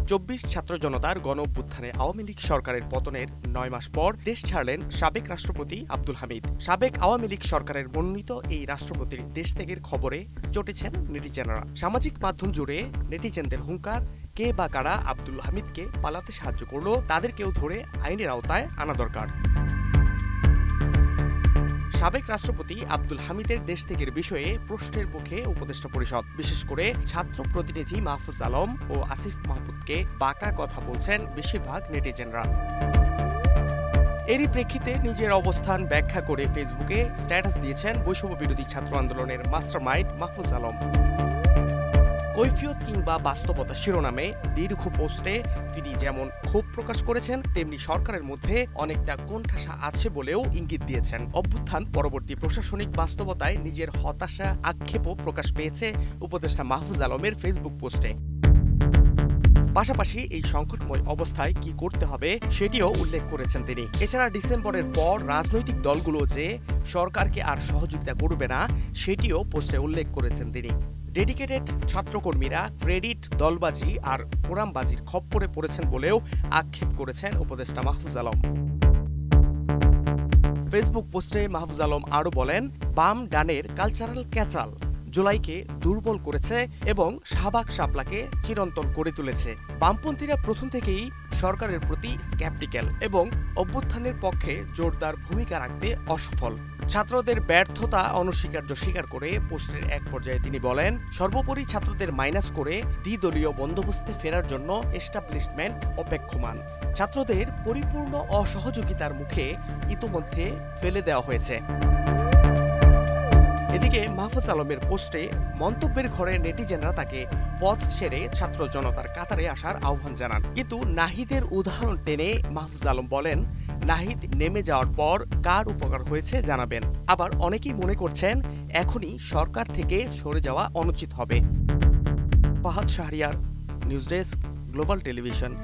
২৪ ছাত্র জনতার গণ-অভ্যুত্থানে আওয়ামী লীগ সরকারের পতনের ৯ মাস পর দেশ ছাড়লেন সাবেক রাষ্ট্রপতি আব্দুল হামিদ। সাবেক আওয়ামী লীগ সরকারের মনোনীত এই রাষ্ট্রপতির দেশ ত্যাগের খবরে চটেছেন নেটিজেনরা। সামাজিক মাধ্যম জুড়ে নেটিজেনদের হুঙ্কার, কে বা কারা আব্দুল হামিদকে পালাতে সাহায্য করলো তাদেরকেও ধরে আইনের আওতায় আনা দরকার। সাবেক রাষ্ট্রপতি আব্দুল হামিদের দেশ ত্যাগের বিষয়ে প্রশ্নের মুখে উপদেষ্টা পরিষদ, বিশেষ করে ছাত্র প্রতিনিধি মাহফুজ আলম ও আসিফ মাহমুদকে বাঁকা কথা বলছেন বেশিরভাগ নেটিজেনরা। এরই প্রেক্ষিতে নিজের অবস্থান ব্যাখ্যা করে ফেসবুকে স্ট্যাটাস দিয়েছেন বৈষম্য বিরোধী ছাত্র আন্দোলনের মাস্টারমাইন্ড মাহফুজ আলম। কৈফিয়ত কিংবা বাস্তবতা শিরোনামে দীর্ঘ পোস্টে তিনি যেমন ক্ষোভ প্রকাশ করেছেন, তেমনি সরকারের মধ্যে অনেকটা কোণঠাসা আছে বলেও ইঙ্গিত দিয়েছেন। অভ্যুত্থান পরবর্তী প্রশাসনিক বাস্তবতায় নিজের হতাশা আক্ষেপও প্রকাশ পেয়েছে উপদেষ্টা মাহফুজ আলমের ফেসবুক পোস্টে। পাশাপাশি এই সংকটময় অবস্থায় কি করতে হবে সেটিও উল্লেখ করেছেন তিনি। এছাড়া ডিসেম্বরের পর রাজনৈতিক দলগুলো যে সরকারকে আর সহযোগিতা করবে না সেটিও পোস্টে উল্লেখ করেছেন তিনি। ডেডিকেটেড ছাত্রকর্মীরা ক্রেডিট, দলবাজি আর ফোরামবাজির খপ্পরে পড়েছেন বলেও আক্ষেপ করেছেন উপদেষ্টা মাহফুজ আলম। ফেসবুক পোস্টে মাহফুজ আলম আরও বলেন, বাম ডানের কালচারাল ক্যাচাল জুলাইকে দুর্বল করেছে এবং শাহবাগ শাপলাকে চিরন্তন করে তুলেছে। বামপন্থীরা প্রথম থেকেই সরকারের প্রতি স্ক্যাপটিক্যাল এবং অভ্যুত্থানের পক্ষে জোরদার ভূমিকা রাখতে অসফল। ছাত্রদের ব্যর্থতা অনস্বীকার্য স্বীকার করে পোস্টের এক পর্যায়ে তিনি বলেন, সর্বোপরি ছাত্রদের মাইনাস করে দ্বিদলীয় বন্দোবস্তে ফেরার জন্য এস্টাবলিশমেন্ট অপেক্ষমান। ছাত্রদের পরিপূর্ণ অসহযোগিতার মুখে ইতোমধ্যে ফেলে দেওয়া হয়েছে। এদিকে মাহফুজ আলমের পোস্টে মন্তব্যের ঘরে নেটিজেনরা তাকে পথ ছেড়ে ছাত্র জনতার কাতারে আসার আহ্বান জানান। কিন্তু নাহিদের উদাহরণ টেনে মাহফুজ আলম বলেন, নাহিদ নেমে যাওয়ার পর কার উপকার হয়েছে জানাবেন। আবার অনেকেই মনে করছেন এখনই সরকার থেকে সরে যাওয়া অনুচিত হবে। Fahad Shahriar, news desk, global television.